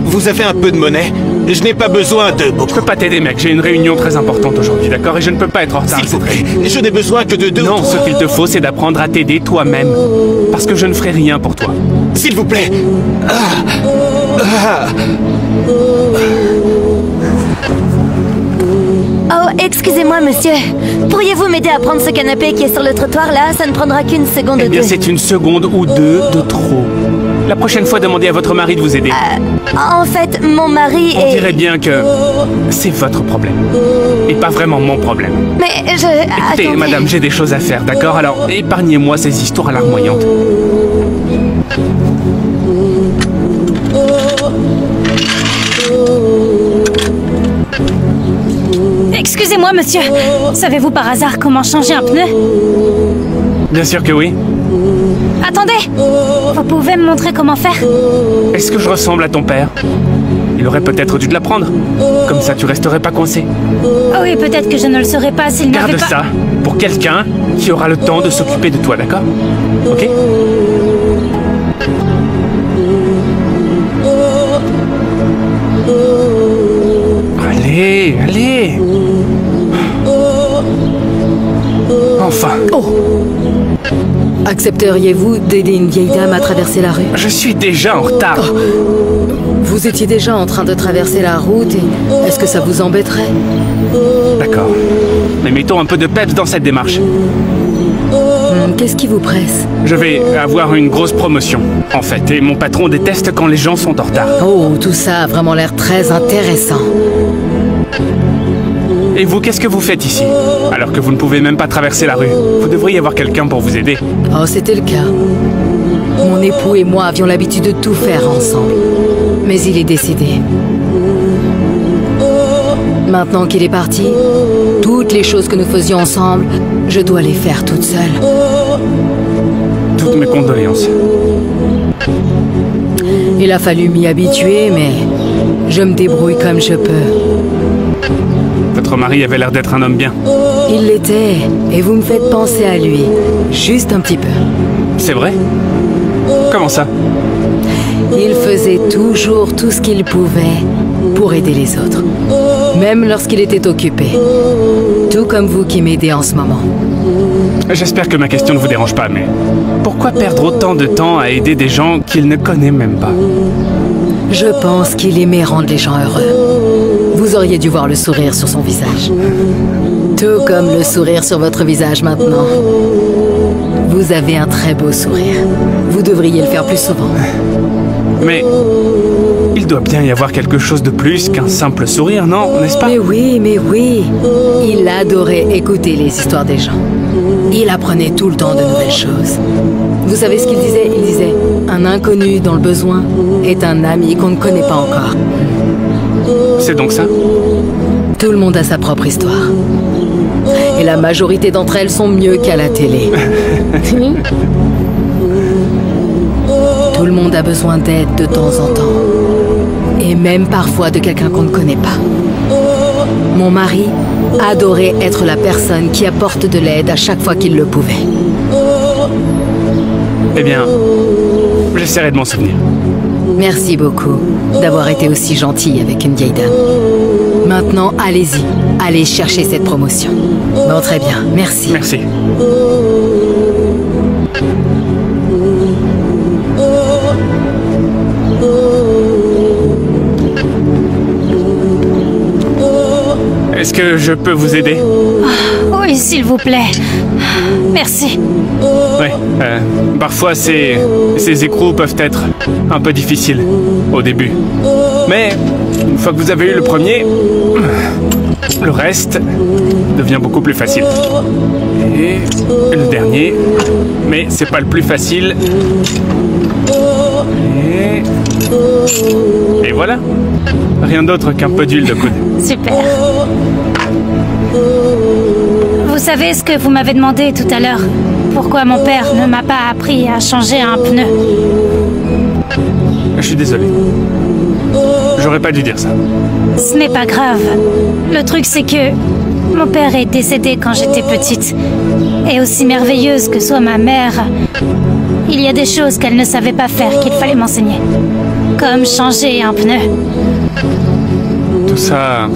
Vous avez un peu de monnaie? Je n'ai pas besoin de beaucoup. Je peux pas t'aider, mec. J'ai une réunion très importante aujourd'hui, d'accord? Et je ne peux pas être en retard. S'il vous plaît, je n'ai besoin que de deux. Non, ce qu'il te faut, c'est d'apprendre à t'aider toi-même. Parce que je ne ferai rien pour toi. S'il vous plaît. Oh, excusez-moi, monsieur. Pourriez-vous m'aider à prendre ce canapé qui est sur le trottoir, là? Ça ne prendra qu'une seconde ou Eh bien, deux. c'est une seconde ou deux de trop. La prochaine fois, demandez à votre mari de vous aider. En fait, mon mari On est... dirait bien que c'est votre problème. Et pas vraiment mon problème. Mais je... Écoutez, Attendez. madame, j'ai des choses à faire, d'accord? Alors, épargnez-moi ces histoires larmoyantes. Excusez-moi, monsieur. Savez-vous par hasard comment changer un pneu? Bien sûr que oui. Attendez! Vous pouvez me montrer comment faire? Est-ce que je ressemble à ton père? Il aurait peut-être dû te l'apprendre. Comme ça, tu resterais pas coincé. Oh oui, peut-être que je ne le saurais pas s'il n'avait Garde pas... ça pour quelqu'un qui aura le temps de s'occuper de toi, d'accord? Ok? Allez, allez! Enfin! Accepteriez-vous d'aider une vieille dame à traverser la rue? Je suis déjà en retard! Vous étiez déjà en train de traverser la route et est-ce que ça vous embêterait? D'accord. Mais mettons un peu de peps dans cette démarche. Qu'est-ce qui vous presse? Je vais avoir une grosse promotion, en fait, et mon patron déteste quand les gens sont en retard. Oh, tout ça a vraiment l'air très intéressant. Et vous, qu'est-ce que vous faites ici? Alors que vous ne pouvez même pas traverser la rue. Vous devriez avoir quelqu'un pour vous aider. Oh, c'était le cas. Mon époux et moi avions l'habitude de tout faire ensemble. Mais il est décédé. Maintenant qu'il est parti, toutes les choses que nous faisions ensemble, je dois les faire toute seule. Toutes mes condoléances. Il a fallu m'y habituer, mais je me débrouille comme je peux. Votre mari avait l'air d'être un homme bien. Il l'était, et vous me faites penser à lui. Juste un petit peu. C'est vrai? Comment ça? Il faisait toujours tout ce qu'il pouvait pour aider les autres. Même lorsqu'il était occupé. Tout comme vous qui m'aidez en ce moment. J'espère que ma question ne vous dérange pas, mais pourquoi perdre autant de temps à aider des gens qu'il ne connaît même pas? Je pense qu'il aimait rendre les gens heureux. Vous auriez dû voir le sourire sur son visage. Tout comme le sourire sur votre visage maintenant. Vous avez un très beau sourire. Vous devriez le faire plus souvent. Mais il doit bien y avoir quelque chose de plus qu'un simple sourire, non? N'est-ce pas? Mais oui. Il adorait écouter les histoires des gens. Il apprenait tout le temps de nouvelles choses. Vous savez ce qu'il disait? Il disait, un inconnu dans le besoin est un ami qu'on ne connaît pas encore. C'est donc ça? Tout le monde a sa propre histoire. Et la majorité d'entre elles sont mieux qu'à la télé. Tout le monde a besoin d'aide de temps en temps. Et même parfois de quelqu'un qu'on ne connaît pas. Mon mari adorait être la personne qui apporte de l'aide à chaque fois qu'il le pouvait. Eh bien, j'essaierai de m'en souvenir. Merci beaucoup d'avoir été aussi gentil avec une vieille dame. Maintenant, allez-y. Allez chercher cette promotion. Bon, très bien. Merci. Merci. Est-ce que je peux vous aider? Oui, s'il vous plaît. Merci. Oui. Parfois, ces écrous peuvent être un peu difficiles au début. Mais une fois que vous avez eu le premier, le reste devient beaucoup plus facile. Et le dernier, mais c'est pas le plus facile. Et voilà. Rien d'autre qu'un peu d'huile de coude. Super. Vous savez ce que vous m'avez demandé tout à l'heure? Pourquoi mon père ne m'a pas appris à changer un pneu? Je suis désolé. J'aurais pas dû dire ça. Ce n'est pas grave. Le truc, c'est que mon père est décédé quand j'étais petite. Et aussi merveilleuse que soit ma mère, il y a des choses qu'elle ne savait pas faire qu'il fallait m'enseigner. comme changer un pneu. Tout ça...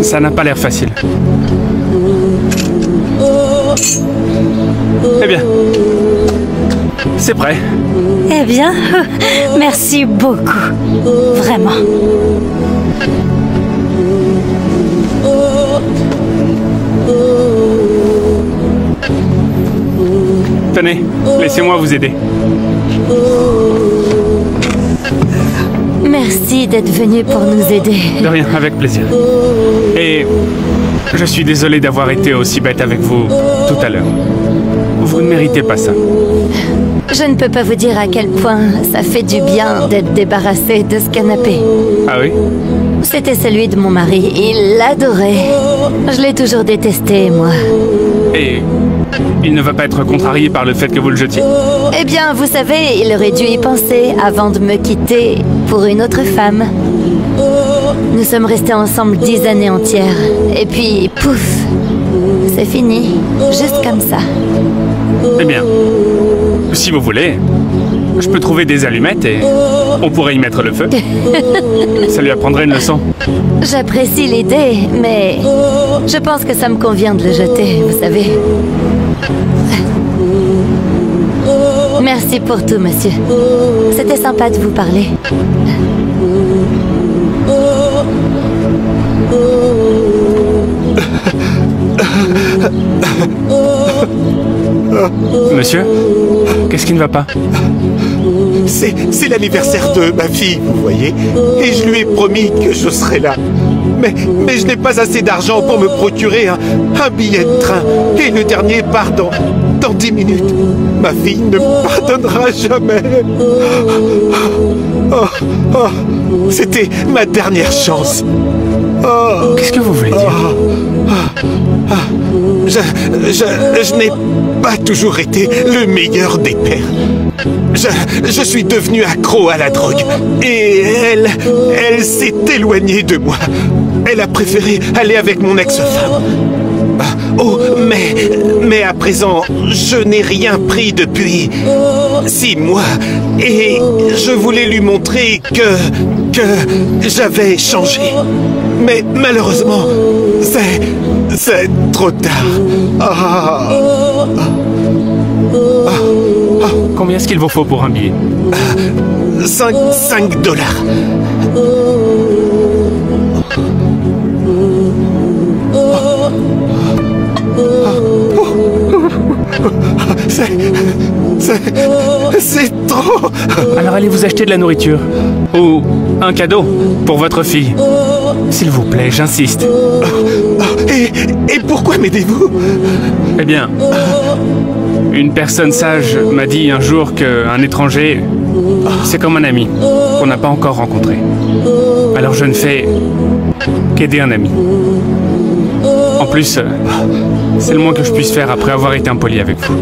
Ça n'a pas l'air facile. Eh bien, c'est prêt. Eh bien, merci beaucoup. Vraiment. Tenez, laissez-moi vous aider. Merci d'être venu pour nous aider. De rien, avec plaisir. Et je suis désolé d'avoir été aussi bête avec vous tout à l'heure. Vous ne méritez pas ça. Je ne peux pas vous dire à quel point ça fait du bien d'être débarrassé de ce canapé. Ah oui? C'était celui de mon mari. Il l'adorait. Je l'ai toujours détesté, moi. Et il ne va pas être contrarié par le fait que vous le jetiez? Eh bien, vous savez, il aurait dû y penser avant de me quitter pour une autre femme. Nous sommes restés ensemble 10 années entières. Et puis, pouf, c'est fini. Juste comme ça. Eh bien, si vous voulez, je peux trouver des allumettes et on pourrait y mettre le feu. Ça lui apprendrait une leçon. J'apprécie l'idée, mais je pense que ça me convient de le jeter, vous savez. Merci pour tout, monsieur. C'était sympa de vous parler. Monsieur, qu'est-ce qui ne va pas? C'est l'anniversaire de ma fille, vous voyez. Et je lui ai promis que je serais là. Mais je n'ai pas assez d'argent pour me procurer un billet de train. Et le dernier part dans 10 minutes. Ma fille ne me pardonnera jamais. C'était ma dernière chance. Qu'est-ce que vous voulez dire? Je n'ai pas toujours été le meilleur des pères. Je suis devenu accro à la drogue. Et elle s'est éloignée de moi. Elle a préféré aller avec mon ex-femme. Oh, mais à présent, je n'ai rien pris depuis 6 mois. Et je voulais lui montrer que j'avais changé. Mais malheureusement, c'est trop tard. Combien est-ce qu'il vous faut pour un billet? 5 $. C'est trop. Alors allez vous acheter de la nourriture. Ou un cadeau pour votre fille. S'il vous plaît, j'insiste. Et pourquoi m'aidez-vous? Eh bien, une personne sage m'a dit un jour qu'un étranger, c'est comme un ami qu'on n'a pas encore rencontré. Alors je ne fais qu'aider un ami. En plus, c'est le moins que je puisse faire après avoir été impoli avec vous.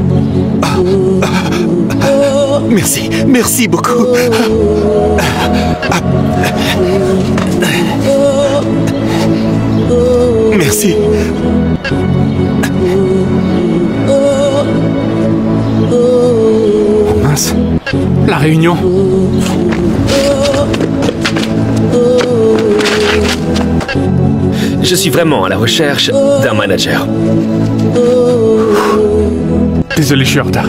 Merci beaucoup. Merci. Oh mince, la réunion. Je suis vraiment à la recherche d'un manager. Désolé, je suis en retard.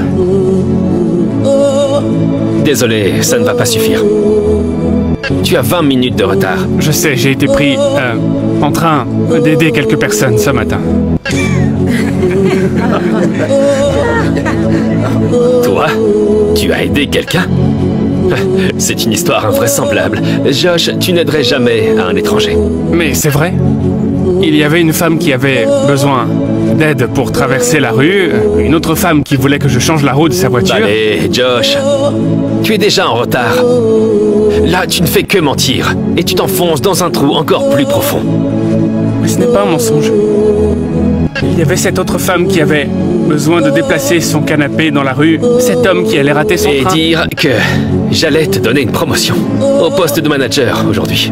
Désolé, ça ne va pas suffire. Tu as 20 minutes de retard. Je sais, j'ai été pris en train d'aider quelques personnes ce matin. Toi, tu as aidé quelqu'un? C'est une histoire invraisemblable. Josh, tu n'aiderais jamais un étranger. Mais c'est vrai. Il y avait une femme qui avait besoin d'aide pour traverser la rue, une autre femme qui voulait que je change la roue de sa voiture. Allez, Josh, tu es déjà en retard. Là, tu ne fais que mentir, et tu t'enfonces dans un trou encore plus profond. Mais ce n'est pas un mensonge. Il y avait cette autre femme qui avait besoin de déplacer son canapé dans la rue, cet homme qui allait rater son Et train. dire que j'allais te donner une promotion au poste de manager aujourd'hui.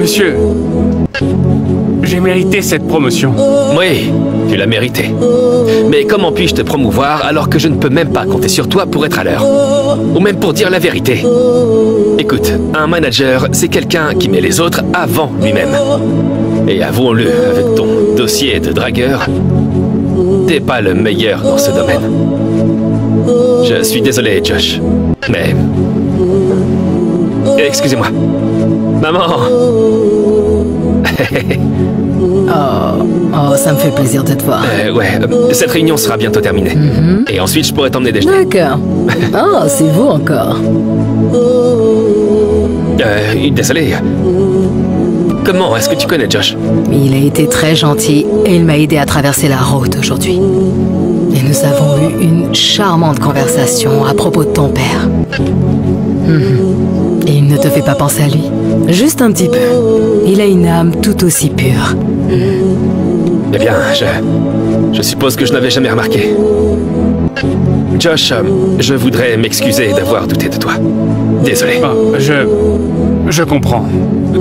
Monsieur, j'ai mérité cette promotion. Oui, tu l'as mérité. Mais comment puis-je te promouvoir alors que je ne peux même pas compter sur toi pour être à l'heure? Ou même pour dire la vérité? Écoute, un manager, c'est quelqu'un qui met les autres avant lui-même. Et avouons-le, avec ton dossier de dragueur, t'es pas le meilleur dans ce domaine. Je suis désolé, Josh, mais... Excusez-moi. Maman! Oh, ça me fait plaisir de te voir. Ouais, cette réunion sera bientôt terminée. Et ensuite, je pourrai t'emmener déjeuner. D'accord. Oh, c'est vous encore. Désolé. Comment est-ce que tu connais Josh? Il a été très gentil et il m'a aidé à traverser la route aujourd'hui. Et nous avons eu une charmante conversation à propos de ton père. Et il ne te fait pas penser à lui? Juste un petit peu. Il a une âme tout aussi pure. Eh bien, je suppose que je n'avais jamais remarqué. Josh, je voudrais m'excuser d'avoir douté de toi. Désolé. Oh, je comprends.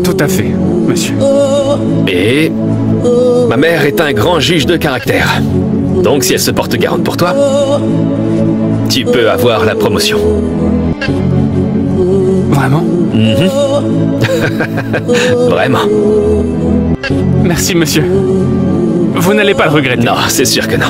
Tout à fait, monsieur. Et ma mère est un grand juge de caractère. Donc si elle se porte garante pour toi, tu peux avoir la promotion. Vraiment? Vraiment. Merci, monsieur. Vous n'allez pas le regretter. Non, c'est sûr que non.